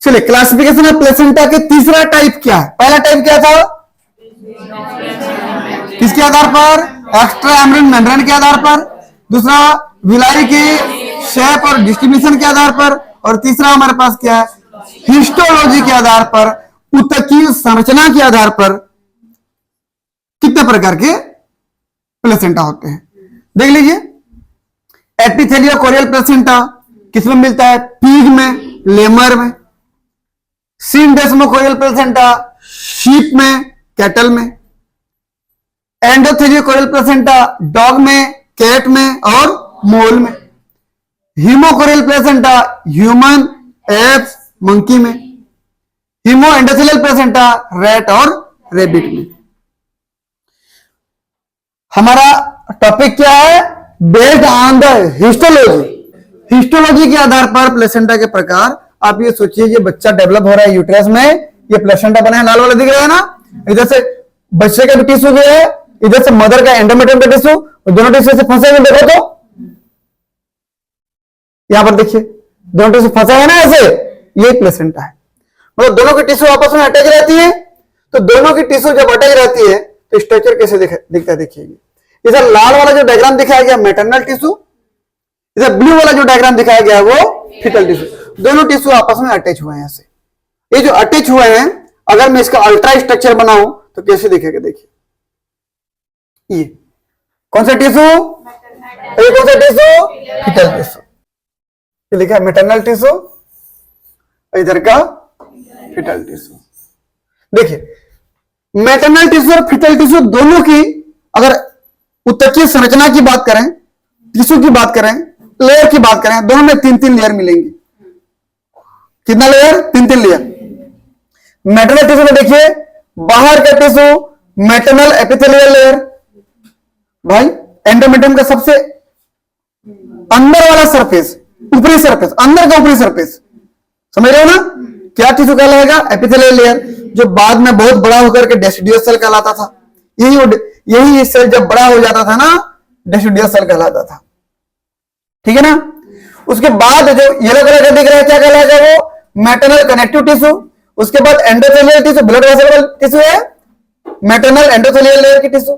चलिए, classification of placenta के तीसरा टाइप क्या है? पहला टाइप क्या था? किसके आधार पर? एक्स्ट्रा एम्ब्रियोनिक मेम्ब्रेन के आधार पर। दूसरा विलाई के शेप और डिस्ट्रीब्यूशन के आधार पर। और तीसरा हमारे पास क्या है? हिस्टोलॉजी के आधार पर, ऊतकीय संरचना के आधार पर कितने प्रकार के प्लेसेंटा होते हैं देख लीजिए। एपिथेलियोकोरियल प्लेसेंटा किसमें मिलता है? पिग में, लेमर में। सिनडेस्मोकोरियल प्लेसेंटा शीप में, कैटल में। एंडोथेलियोकोरियल प्लेसेंटा डॉग में, कैट में और मोल में। Haemochorial placenta human, apps, monkey में। हीमो एंडोथेलियल प्लेसेंटा रैट और रेबिट में। हमारा टॉपिक क्या है? Based on the histology. Histology के आधार पर प्लेसेंटा के प्रकार। आप ये सोचिए, ये बच्चा डेवलप हो रहा है यूट्रस में, ये प्लेसेंटा बना है, लाल वाला दिख रहा है ना? इधर से बच्चे का भी टिश्यू भी है, इधर से मदर का एंडोमेट्रियम का टिश्यू, दोनों टिश्यू से फंसे हुए देखो तो यहां पर देखिए, दोनों टिश्यू फंसा है ना ऐसे, ये प्लेसेंटा है। मतलब दोनों की टिश्यू आपस में अटैच रहती है। तो दोनों की टिश्यू जब अटैच रहती है तो स्ट्रक्चर कैसे दिखता है देखिए। इधर लाल वाला जो डायग्राम दिखाया गया मैटरनल टिश्यू, इधर ब्लू वाला जो डायग्राम दिखाया गया वो फीटल टिश्यू। दोनों टिश्यू आपस में अटैच हुए हैं ऐसे। ये जो अटैच हुए हैं, अगर मैं इसका अल्ट्रा स्ट्रक्चर बनाऊं तो कैसे दिखेगा देखिए। ये कौन सा टिश्यू? ये कौन सा टिश्यू? Fetal tissue. ये लिखा है मैटरनल टिश्यू, इधर का फीटल टिश्यू। देखिए मैटरनल टिश्यू और फीटल टिश्यू दोनों की अगर ऊतकीय संरचना की बात करें, टिश्यू की बात करें, लेयर की बात करें, दोनों में 3-3 लेयर मिलेंगी। कितना लेयर? 3-3 लेयर। मैटरनल टिश्यू में देखिए, बाहर का टिश्यू मैटरनल एपिथेलियल लेयर, भाई एंडोमेट्रियम का सबसे अंदर वाला सरफेस, ऊपरी सरफेस, अंदर का ऊपरी सरफेस, समझ रहे हो ना? क्या टिश्यू कहलाएगा? एपिथेलियल लेयर, जो बाद में बहुत बड़ा होकर के डेसिडुअस सेल कहलाता था। यही सेल जब बड़ा हो जाता था ना, डेसिडुअस सेल कहलाता था। ठीक है ना? उसके बाद जो येलो कलर का दिख रहा है क्या कहलाएगा? वो मैटरनल कनेक्टिव टिश्यू। उसके बाद endothelial tissue, blood vessel tissue है, मैटरनल एंडोथेलियल लेयर की टिश्यू।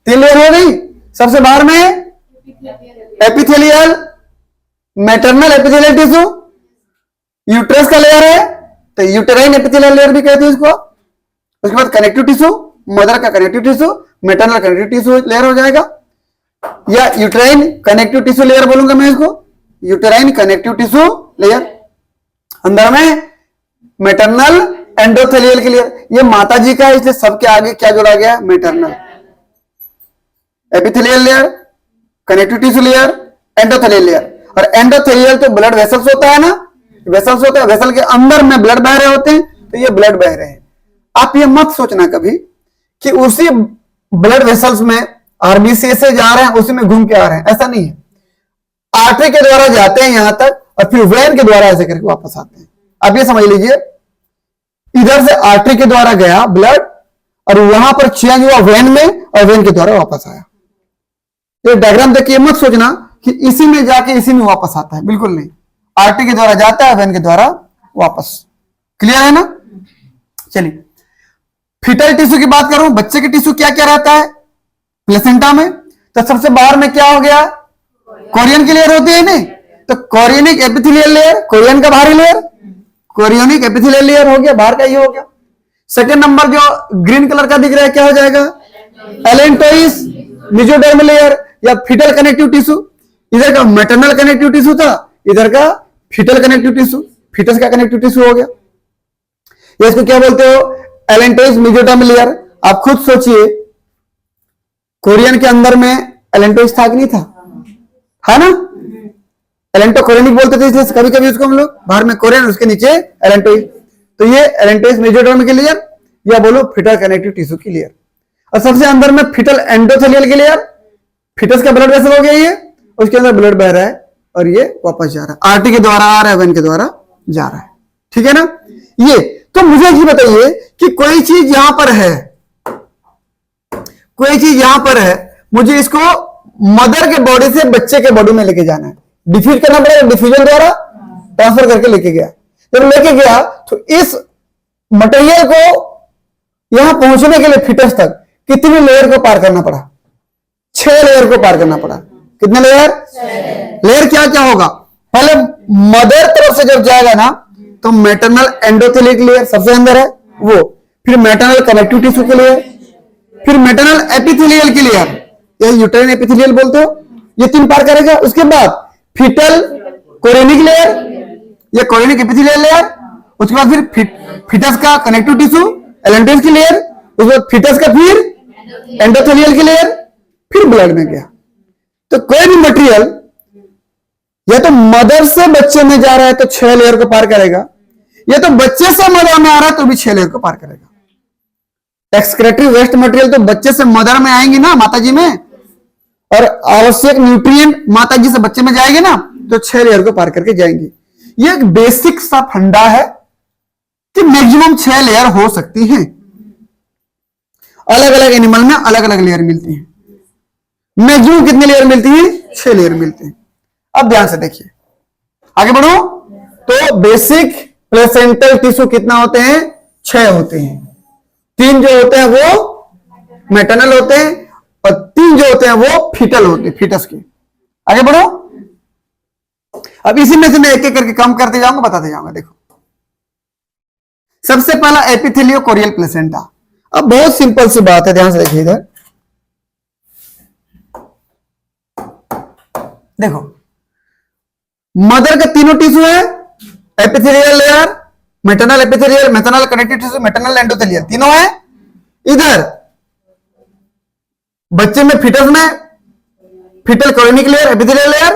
3 लेयर हो गई। सबसे बाहर में epithelial, maternal epithelial tissue, uterus का लेयर है तो यूटेराइन एपिथेलियल लेयर भी कहते हैं इसको। उसके बाद कनेक्टिव टिश्यू, मदर का connective tissue, maternal connective tissue layer हो जाएगा, या यूटेराइन कनेक्टिव टिश्यू लेयर बोलूंगा मैं इसको, यूटेराइन कनेक्टिव टिश्यू लेयर। अंदर में मैटरनल एंडोथेलियल की लेयर, ये माता जी का है, इसलिए सबके आगे क्या जोड़ा गया? Maternal epithelial layer, connective tissue layer, endothelial layer. और एंडोथेलियल तो ब्लड वेसल्स होता है ना, वेसल्स होता है, वेसल के अंदर में ब्लड बह रहे होते हैं, तो ये ब्लड बह रहे हैं। आप ये मत सोचना कभी कि उसी ब्लड वेसल्स में आरबीसी से जा रहे हैं, उसी में घूम के आ रहे हैं, ऐसा नहीं है। आर्टरी के द्वारा जाते हैं यहां तक और फिर वेन के द्वारा ऐसे करके वापस आते हैं। आप ये समझ लीजिए, इधर से आर्टरी के द्वारा गया ब्लड और वहां पर चेंज हुआ वेन में और वेन के द्वारा वापस आया। ये डायग्राम देखिए, मत सोचना कि इसी में जाके इसी में वापस आता है, बिल्कुल नहीं। आर्टरी के द्वारा जाता है, वेन के द्वारा वापस। क्लियर है ना? चलिए, फीटल टिश्यू की बात करूं, बच्चे के टिश्यू क्या क्या रहता है प्लेसेंटा में? तो सबसे बाहर में क्या हो गया? कोरियन की लेयर होती है नहीं, तो कोरियनिक एपिथेलियल लेयर, कोरियन का बाहरी लेयर, कोरियनिक एपिथेलियल लेयर हो गया, बाहर का ये हो गया। सेकंड नंबर जो ग्रीन कलर का दिख रहा है क्या हो जाएगा? एलेंटोइस मेसोडर्म लेयर या फीटल कनेक्टिव टिश्यू। इधर का मैटरनल कनेक्टिव टिश्यू था, इधर का फीटल कनेक्टिव टिश्यू, फीटस का कनेक्टिव टिश्यू हो गया। ये इसको क्या बोलते हो? Allantois mesoderm layer. आप खुद सोचिए, कोरियन के अंदर में एलेंटोइस था कि नहीं था? है ना? एलेंटो कोरियनिक बोलते थे, इसलिए कभी कभी उसको हम लोग बाहर में कोरियन, उसके नीचे एलेंटोइस। तो ये एलेंटोइस मेसोडर्म की लेयर या बोलो फीटल कनेक्टिव टिश्यू की लेयर। और सबसे अंदर में फीटल एंडोथेलियल की लेयर, फीटस का ब्लड वेसल हो गया ये, उसके अंदर ब्लड बह रहा है और ये वापस जा रहा है, आर्टरी के द्वारा आ रहा है, वेन के द्वारा जा रहा है। ठीक है ना? ये तो मुझे ये बताइए कि कोई चीज यहां पर है, कोई चीज यहां पर है, मुझे इसको मदर के बॉडी से बच्चे के बॉडी में लेके जाना है, डिफ्यूज करना पड़ेगा, डिफ्यूजन द्वारा ट्रांसफर करके लेके गया। जब लेके गया तो इस मटेरियल को यहां पहुंचने के लिए फिटस तक कितनी लेयर को पार करना पड़ा? 6 लेयर को पार करना पड़ा। कितने लेयर? लेयर क्या क्या होगा? पहले मदर तरफ से जब जाएगा ना तो मैटरनल एंडोथेलिक लेयर सबसे अंदर है वो, फिर मैटरनल कनेक्टिव टिश्यू के लेयर, फिर मैटरनल एपिथेलियल के लेयर, ये यूटेरिन एपिथेलियल बोलते हो, ये 3 पार करेगा। उसके बाद फिटल कोरेनिक लेयर, ये कोरेनिक एपिथेलियल लेयर, उसके बाद फिर फिटस का कनेक्टिव टिश्यू एलेंट्रोइड की लेयर, उसके बाद फिटस का फिर एंडोथेलियल की लेयर, फिर ब्लड में गया। तो कोई भी मटेरियल या तो मदर से बच्चे में जा रहा है तो 6 लेयर को पार करेगा, या तो बच्चे से मदर में आ रहा है तो भी 6 लेयर को पार करेगा। एक्सक्रेटरी वेस्ट मटेरियल तो बच्चे से मदर में आएंगे ना माताजी में, और आवश्यक न्यूट्रिएंट माताजी से बच्चे में जाएंगे ना तो 6 लेयर को पार करके जाएंगे। ये एक बेसिक सा फंडा है कि मैक्सिमम 6 लेयर हो सकती हैं। अलग अलग एनिमल में अलग अलग लेयर मिलती हैं। मैक्सिमम कितनी लेयर मिलती है? 6 लेयर मिलती है। अब ध्यान से देखिए, आगे बढ़ो। तो बेसिक प्लेसेंटल टिश्यू कितना होते हैं? 6 होते हैं। 3 जो होते हैं वो मैटरनल होते हैं और 3 जो होते हैं वो फीटल होते हैं, फीटस के। आगे बढ़ो। अब इसी में से मैं एक एक करके कम करते जाऊंगा, बताते जाऊंगा। देखो, सबसे पहला एपिथेलियो कोरियल प्लेसेंटा। अब बहुत सिंपल सी बात है, ध्यान से देखिए इधर। देखो, मदर का तीनों टिश्यू है, epithelial layer, maternal epithelial, maternal connective tissue, maternal endothelial, तीनों है। इधर बच्चे में फिटस में foetal chorionic layer, epithelial layer,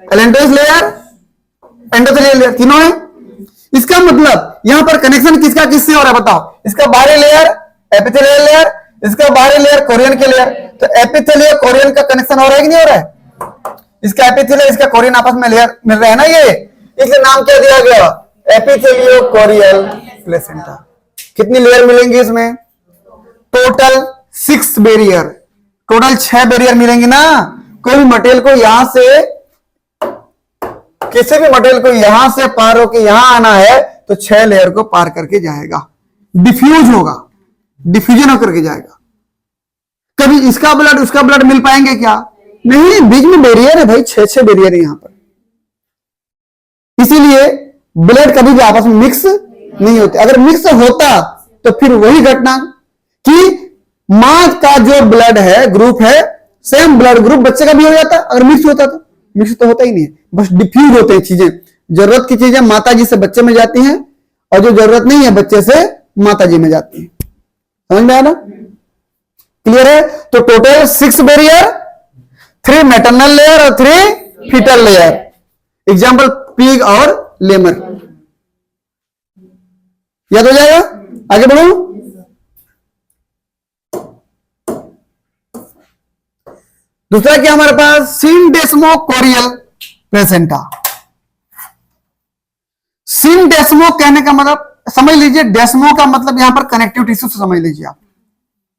allantoid layer, endothelial layer, तीनों है। इसका मतलब यहां पर कनेक्शन किसका किससे हो रहा है बताओ? इसका बाहरी लेयर एपिथेलियल लेयर, इसका बाहरी लेयर कोरियन के लेयर। तो एपिथेलियल कोरियन का कनेक्शन हो रहा है कि नहीं हो रहा है? इसका एपिथेलियल इसका कोरियन आपस में लेयर मिल रहा है ना, ये इसलिए नाम क्या दिया गया? एपिथेलियो कोरियल प्लेसेंटा। कितनी लेयर मिलेंगी इसमें? टोटल 6 बैरियर, टोटल 6 बैरियर मिलेंगे ना। कोई भी मटेरियल को यहां से, किसी भी मटेरियल को यहां से पार होकर यहां आना है तो 6 लेयर को पार करके जाएगा। डिफ्यूज होगा, डिफ्यूजन होकर के जाएगा। कभी इसका ब्लड उसका ब्लड मिल पाएंगे क्या? नहीं, बीच में बैरियर है भाई, 6 बैरियर है यहां पर। इसीलिए ब्लड कभी भी आपस में मिक्स नहीं होते। अगर मिक्स होता तो फिर वही घटना कि मां का जो ब्लड है ग्रुप है, सेम ब्लड ग्रुप बच्चे का भी हो जाता। अगर मिक्स होता तो मिक्स तो होता ही नहीं है, बस डिफ्यूज होते हैं चीजें। जरूरत की चीजें माताजी से बच्चे में जाती हैं और जो जरूरत नहीं है बच्चे से माताजी में जाती है। समझ में आया ना? क्लियर है? तो टोटल 6 बैरियर, 3 मैटरनल लेयर और 3 फीटल लेयर। एग्जाम्पल पिग और लेमर। याद हो जाएगा? आगे बढ़ो। दूसरा क्या हमारे पास? सिनडेस्मो कोरियल प्लेसेंटा। सिनडेस्मो कहने का मतलब समझ लीजिए, डेस्मो का मतलब यहां पर कनेक्टिव टिश्यू से समझ लीजिए आप।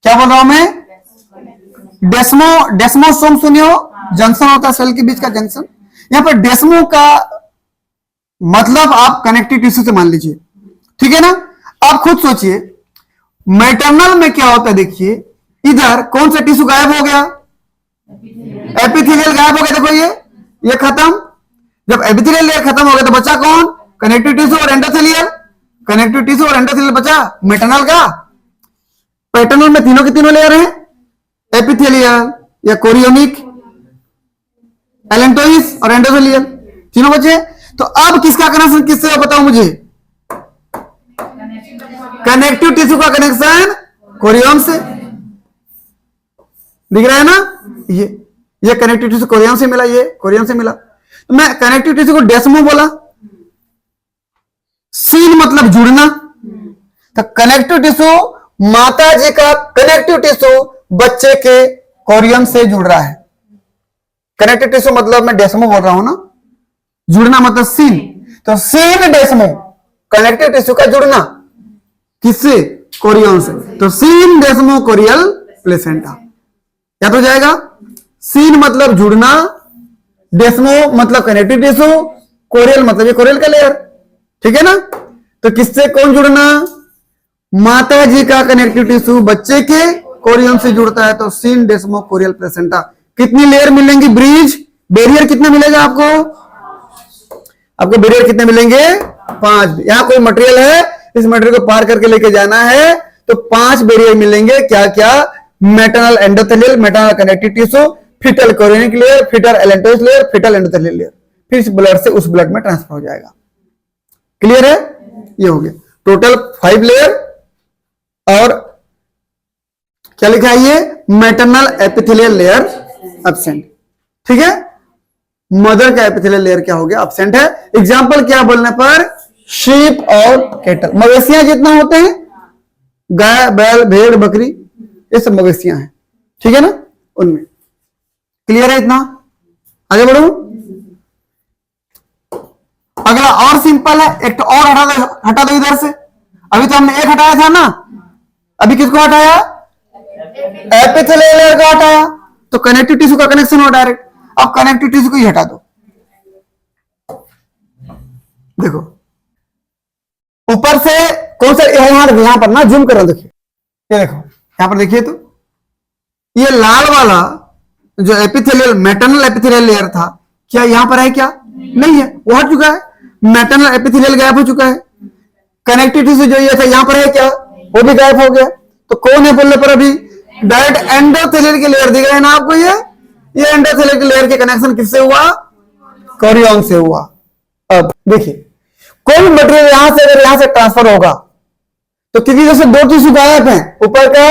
क्या बोल रहा हूं मैं? डेस्मो, डेस्मोसोम सुने हो? जंक्शन होता है सेल के बीच का जंक्शन। यहां पर डेस्मो का मतलब आप कनेक्टिव टिश्यू से मान लीजिए, ठीक है ना। आप खुद सोचिए, मैटरनल में क्या होता है? देखिए इधर कौन सा टिश्यू गायब हो गया? एपिथेलियल गायब हो गया। देखो ये खत्म। जब एपिथेलियल लेयर खत्म हो गया तो बचा कौन? कनेक्टिव टिश्यू और एंडोथेलियल। कनेक्टिव टिश्यू और एंडोथेलियल बचा मैटरनल का। पैटर्नल में तीनों के तीनों लेयर हैं, एपिथेलियल या कोरियोनिक, एलेंटोइस और एंडोथेलियल, तीनों बचे। तो अब किसका कनेक्शन किससे बताओ मुझे? कनेक्टिव टिश्यू का कनेक्शन कोरियन से। दिख रहा है ना? ये कनेक्टिव टिश्यू कोरियन से मिला, ये कोरियन से मिला। तो मैं कनेक्टिव टिश्यू को डेस्मो बोला। सीन मतलब जुड़ना। तो कनेक्टिव टिश्यू, माता जी का कनेक्टिव टिश्यू बच्चे के कोरियन से जुड़ रहा है। कनेक्टिव टिश्यू मतलब मैं डेस्मो बोल रहा हूं ना, जुड़ना मतलब सीन। तो सीन डेस्मो, कनेक्टिव टिश्यू का जुड़ना किससे? कोरियन से। तो सीन डेस्मो कोरियल प्लेसेंटा। क्या तो जाएगा? सीन मतलब जुड़ना, डेस्मो मतलब कनेक्टिव टिश्यू, कोरियल मतलब ये कोरियल का लेयर। ठीक है ना। तो किससे कौन जुड़ना, माता जी का कनेक्टिव टिश्यू बच्चे के कोरियन से जुड़ता है तो सीन डेस्मो कोरियल प्लेसेंटा। कितनी लेयर मिलेंगी, ब्रिज बैरियर कितना मिलेगा आपको, आपको बैरियर कितने मिलेंगे, 5। यहां कोई मटेरियल है, इस मटेरियल को पार करके लेके जाना है तो 5 बैरियर मिलेंगे। क्या क्या, maternal endothelial, maternal connective tissue, foetal chorionic layer, foetal allantois layer, foetal endothelial layer. फिर इस ब्लड से उस ब्लड में ट्रांसफर हो जाएगा। क्लियर है, ये हो गया टोटल 5 लेयर। और क्या लिखा है ये, मैटरनल एपिथेलियल लेयर एब्सेंट। ठीक है, मदर का एपिथेलियल लेयर क्या हो गया, एब्सेंट है। एग्जांपल क्या बोलने पर, शीप और कैटल, मवेशियां जितना होते हैं, गाय बैल भेड़ बकरी, ये सब मवेशियां हैं, ठीक है ना, उनमें। क्लियर है इतना, आगे बढ़ो। अगला और सिंपल है, एक तो और हटा दो इधर से। अभी तो हमने एक हटाया था ना, अभी किसको हटाया, एपिथेलियल लेयर को हटाया, तो कनेक्टिव टिश्यू का कनेक्शन हो डायरेक्ट। अब कनेक्टिव टिश्यू को ही हटा दो। देखो ऊपर से कौन सा, यहां पर ना जूम कर रहा, देखिए ये देखो यहां पर देखिए, तो ये लाल वाला जो एपिथेलियल मैटरनल एपिथेलियल लेयर था, क्या यहां पर है, क्या नहीं है, वो हट चुका है। मैटरनल एपिथेलियल गायब हो चुका है। कनेक्टिव टिश्यू जो ये था यहां पर है, क्या वो भी गायब हो गया। तो कौन है बोलने पर अभी डायरेक्ट एंडोथेलियल की लेयर दिख रहा है ना आपको, ये एंडोथेलियल की लेयर के कनेक्शन किससे हुआ, कोरियन से हुआ। अब देखिए कोई भी मटेरियल यहां से अगर यहां से ट्रांसफर होगा तो किसी जैसे 2 टिश्यू गायब हैं, ऊपर का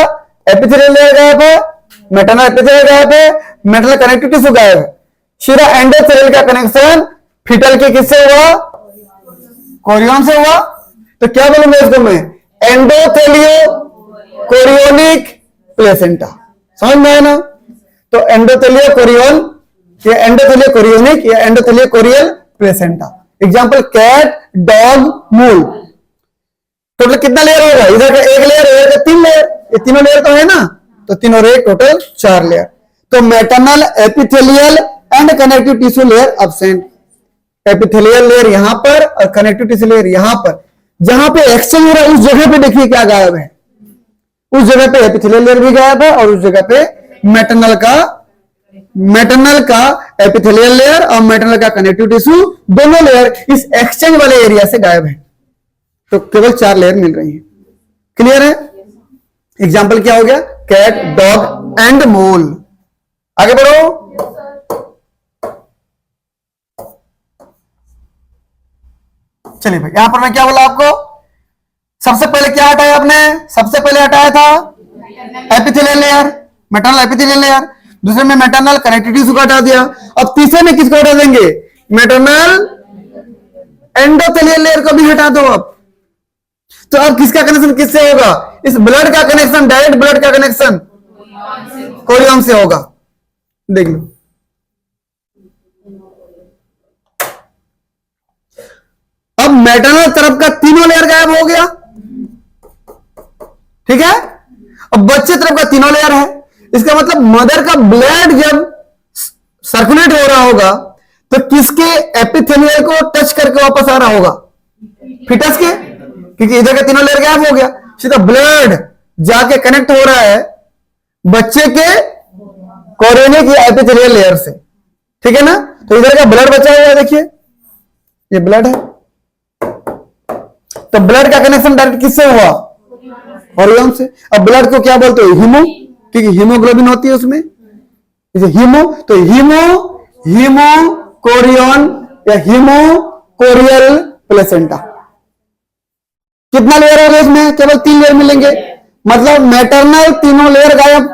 एपिथेलियल लेयर गायब है, मैटरनल एपिथेलियल गायब है, मैटरनल कनेक्टिव टिश्यू गायब है। सीधा एंडोथेलियल का कनेक्शन फीटल के किससे हुआ, कोरियन से हुआ। तो क्या बोलूंगा इसको मैं, एंडोथेलियो कोरियोनिक प्लेसेंटा। समझ में आया ना, तो एंडोथेलियो कोरियन, ये एंडोथेलियो कोरियोनिक, ये endothelio chorial placenta. Example cat dog मूल। टोटल कितना लेयर होगा, इधर का एक लेयर, इधर का 3 लेयर, ये तीनों लेयर तो है ना, तो तीनों और एक टोटल 4 लेयर। तो maternal epithelial and connective tissue layer absent. Epithelial layer यहां पर और कनेक्टिव टिश्यू लेयर यहां पर, जहां पे एक्सचेंज हो रहा है उस जगह पे देखिए क्या गायब है, उस जगह पे एपिथेलियल लेयर भी गायब है और उस जगह पे मैटरनल का एपिथेलियल लेयर और मैटरनल का कनेक्टिव टिश्यू, दोनों लेयर इस एक्सचेंज वाले एरिया से गायब है। तो केवल 4 लेयर मिल रही है। क्लियर है, एग्जांपल क्या हो गया, कैट डॉग एंड मोल। आगे बढ़ो। चलिए भाई, यहां पर मैं क्या बोला आपको, सबसे पहले क्या हटाया आपने, सबसे पहले हटाया था epithelial layer, maternal epithelial layer. दूसरे में मैटरनल कनेक्टिव टिश्यू को हटा दिया। अब तीसरे में किसको हटा देंगे, मैटरनल एंडोथेलियल लेयर को भी हटा दो। अब तो अब किसका कनेक्शन किससे होगा, इस ब्लड का कनेक्शन, डायरेक्ट ब्लड का कनेक्शन कोरियन से होगा। देख लो, अब मैटरनल तरफ का तीनों लेयर गायब हो गया, ठीक है। अब बच्चे तरफ का तीनों लेयर है। इसका मतलब मदर का ब्लड जब सर्कुलेट हो रहा होगा तो किसके एपिथेलियल को टच करके वापस आ रहा होगा, फिटस के, क्योंकि इधर का तीनों लेयर गायब हो गया। सीधा ब्लड जाके कनेक्ट हो रहा है बच्चे के कोरियनिक या एपिथेलियल लेयर से, ठीक है ना। तो इधर का ब्लड बचा हुआ है, देखिए ये ब्लड है। तो ब्लड का कनेक्शन डायरेक्ट किससे हुआ, कोरियन से। अब ब्लड को क्या बोलते हो, हीमो, क्योंकि हीमोग्लोबिन होती है उसमें, हीमो। तो हीमो कोरियन या हीमो कोरियल प्लेसेंटा। कितना लेयर होगा इसमें, केवल 3 लेयर मिलेंगे। मतलब मैटरनल तीनों लेयर गायब,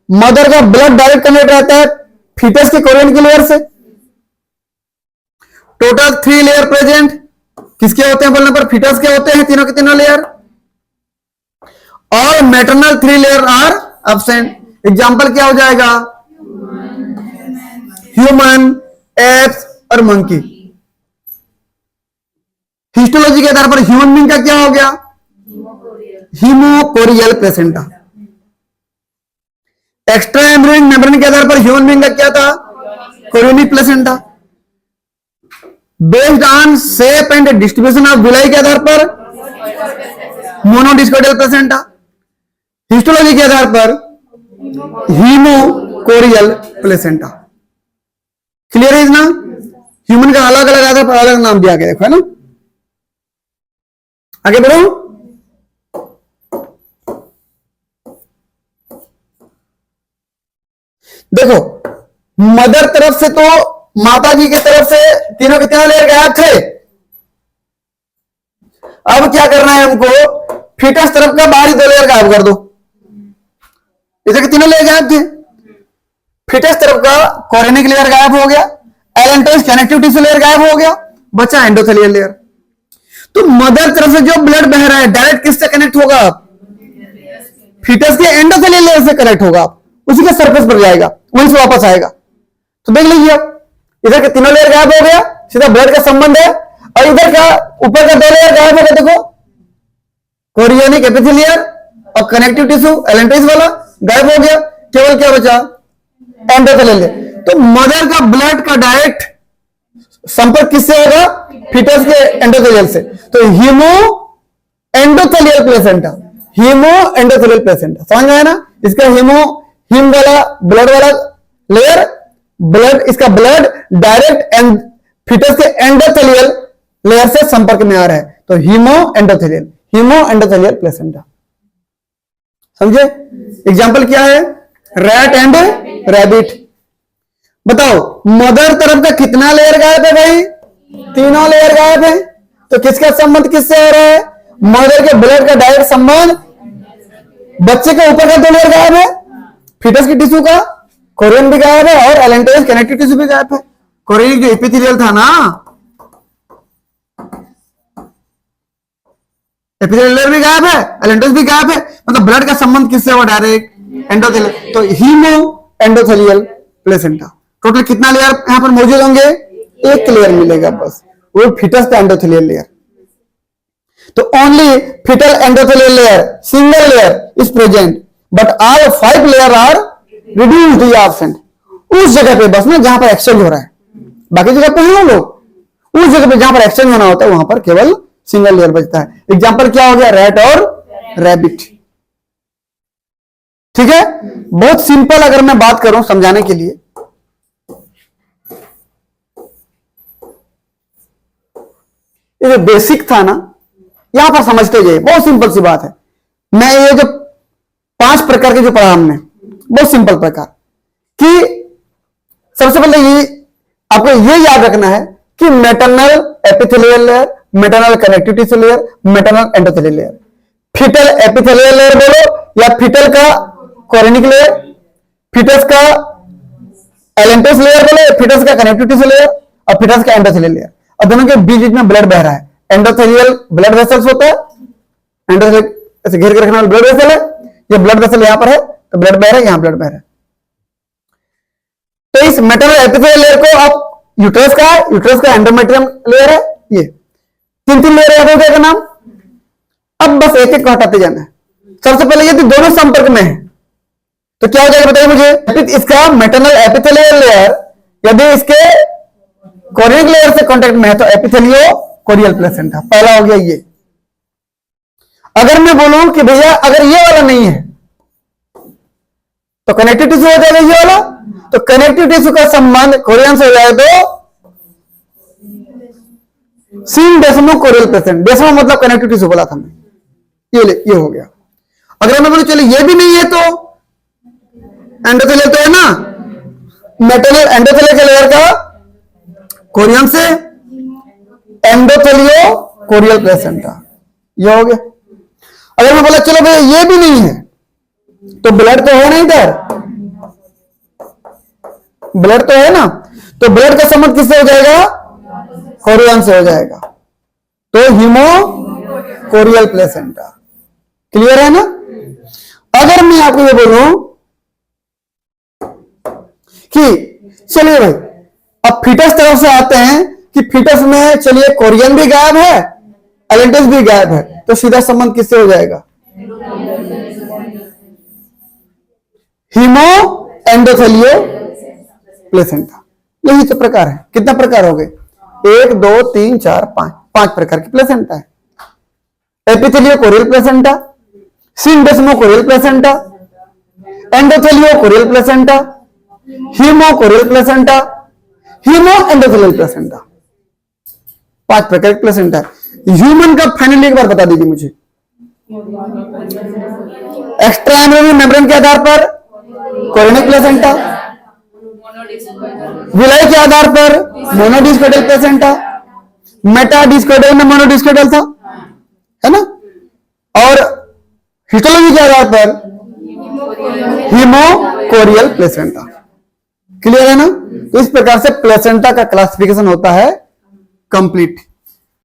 मदर का ब्लड डायरेक्ट कनेक्ट रहता है फीटस के कोरियन की लेयर से। Total 3 layer present. किसके होते हैं बोलने पर, फीटस के होते हैं तीनों के तीनों लेयर। और maternal 3 layer are absent. Example क्या हो जाएगा, ह्यूमन, एप्स और मंकी। हिस्टोलॉजी के आधार पर ह्यूमन बीइंग का क्या हो गया, haemochorial placenta. Extra embryonic membrane के आधार पर ह्यूमन बीइंग का क्या था, chorionic placenta. Based on shape and distribution of villi के आधार पर मोनोडिस्कोइडल प्लेसेंटा, हिस्टोलॉजी के आधार पर हीमोकोरियल प्लेसेंटा। क्लियर इज ना? ह्यूमन का अलग अलग आधार पर अलग नाम दिया गया, देखो है ना। आगे बढ़ो। देखो मदर तरफ से तो माता जी की तरफ से तीनों के तीनों लेयर गायब थे। अब क्या करना है हमको, फीटस तरफ का बाहरी 2 लेयर गायब कर दो। जैसे कि तीनों लेयर गायब थे, फीटस तरफ का कोरिनिक लेयर गायब हो गया, एलेंटोइस कनेक्टिव टिश्यू लेयर गायब हो गया, बचा एंडोथेलियल लेयर। तो मदर तरफ से जो ब्लड बह रहा है डायरेक्ट किससे कनेक्ट होगा? फीटस के एंडोथेलियल लेयर से कनेक्ट होगा, उसी के सरफेस पर जाएगा, वहीं से वापस आएगा। तो देख लीजिए आप, इधर के तीनों लेयर गायब हो गया, सीधा ब्लड का संबंध है, और इधर का ऊपर का 2 लेयर गायब हो गया। देखो कोरियोनिक एपिथेलियल और कनेक्टिव टिश्यू एलेंटोइस वाला गायब हो गया, केवल क्या बचा? Endothelial layer. तो मदर का ब्लड का डायरेक्ट संपर्क किससे होगा? फीटस के एंडोथेलियल से। तो haemo endothelial placenta, haemo endothelial placenta, समझ में आया ना? इसका हीम वाला ब्लड वाला लेयर, ब्लड, इसका ब्लड डायरेक्ट फीटस के एंडोथेलियल लेयर से संपर्क में आ रहा है, तो हीमो एंडोथेलियल प्लेसेंटा। समझे? एग्जाम्पल क्या है? Rat and rabbit. बताओ मदर तरफ का कितना लेयर गायब है भाई? तीनों लेयर गायब है। तो किसका संबंध किससे आ रहा है? मदर के ब्लड का डायरेक्ट संबंध बच्चे के ऊपर का 2 लेयर गायब है, फीटस की टिश्यू का कोरियन भी गायब है, और एलेंटोइस कनेक्टिव टिश्यू भी गायब है। कोरियन जो एपिथेलियल था ना, एपिथेलियल लेयर भी गायब है, एलेंटोइस भी गायब है, मतलब ब्लड का संबंध किससे हुआ? Direct endothelial. तो हीमो एंडोथेलियल प्लेसेंटा। टोटल कितना लेयर यहां पर मौजूद होंगे? 1 लेयर मिलेगा बस, वो फीटस का एंडोथेलियल लेयर। तो only foetal endothelial layer, single layer is present, but all 5 layer are reduced या एब्सेंट। उस जगह पे बस ना जहां पर एक्सचेंज हो रहा है, बाकी जगह पे है लोग, उस जगह पे जहां पर एक्सचेंज होना होता है वहां पर केवल सिंगल लेयर बचता है। एग्जांपल क्या हो गया? रैट और रैबिट। ठीक है, बहुत सिंपल अगर मैं बात करूं समझाने के लिए, ये बेसिक था ना, यहां पर समझते जाइए, बहुत सिंपल सी बात है। मैं ये जो 5 प्रकार के जो पढ़ा हमने, बहुत सिंपल प्रकार कि सबसे पहले ये आपको ये याद रखना है कि maternal epithelial layer, maternal connective tissue layer, maternal endothelial layer. Foetal epithelial layer बोलो या फीटल का कोरिनिक लेयर, फीटस का एलेंटोइस लेयर बोलो, फीटस का कनेक्टिव टिश्यू लेयर और फीटस का एंडोथेलियल लेयर। और दोनों के बीच में ब्लड बह रहा है। एंडोथेलियल ब्लड वेसल्स होता है, एंडोथेलियल ऐसे घेर के रखने वाला ब्लड वेसल है, ये ब्लड वेसल यहां पर है तो ब्लड बह रहा है, यहां ब्लड बह रहा है। तो इस मैटरनल एपिथेलियल लेयर को आप यूट्रस का एंडोमेट्रियम लेयर है, ये 3 लेयर याद हो जाएगा नाम। अब बस एक एक को हटाते जाना है। सबसे पहले यदि दोनों संपर्क में है तो क्या हो जाएगा बताइए मुझे? इसका मैटरनल एपिथेलियल लेयर यदि इसके कोरिनिक लेयर से कांटेक्ट में है तो एपिथेलियो कोरियल प्लेसेंटा, पहला हो गया ये। अगर मैं बोलूं कि भैया अगर ये वाला नहीं है तो कनेक्टिव टिश्यू हो जाएगा ये वाला, तो कनेक्टिव टिश्यू का संबंध कोरियन से हो जाए तो सीन डेसिमो कोरियल प्लेसेंटा। डेसिमो मतलब कनेक्टिव टिश्यू बोला था मैं, ये हो गया। अगर मैं बोलूं चलिए ये भी नहीं है तो एंडोथेलियल तो है ना, मैटरनल एंडोथेलियल के लेयर का कोरियन से एंडोथेलियो कोरियल प्लेसेंटा, ये हो गया। अगर मैं बोला चलो भैया ये भी नहीं है तो ब्लड तो है ना, इधर ब्लड तो है ना, तो ब्लड का संबंध किससे हो जाएगा? कोरियन से हो जाएगा, तो हीमो कोरियल प्लेसेंटा। क्लियर है ना? अगर मैं आपको ये बोलूं कि चलिए भाई अब फीटस तरफ से आते हैं कि फीटस में चलिए कोरियन भी गायब है, एलेंटोइस भी गायब है, तो सीधा संबंध किससे हो जाएगा? Haemo endothelio placenta. यही तो प्रकार है। कितना प्रकार हो गए? 1 2 3 4 5 5 प्रकार की प्लेसेंटा है। Epithelio chorial placenta, syndesmo chorial placenta, endothelio chorial placenta, haemo chorial placenta, haemo endothelial placenta. 5 प्रकार की प्लेसेंटा है। ह्यूमन का फाइनली एक बार बता दीजिए मुझे। एक्स्ट्रा एम्ब्रियोनिक मेम्ब्रेन के आधार पर कोरियनिक प्लेसेंटा, विलाई के आधार पर मोनोडिस्कोइडल प्लेसेंटा, मेटाडिस्कोइडल में मोनोडिस्कोइडल था, है ना, और हिस्टोलॉजी के आधार पर हीमोकोरियल प्लेसेंटा। क्लियर है ना? तो इस प्रकार से प्लेसेंटा का क्लासिफिकेशन होता है कंप्लीट।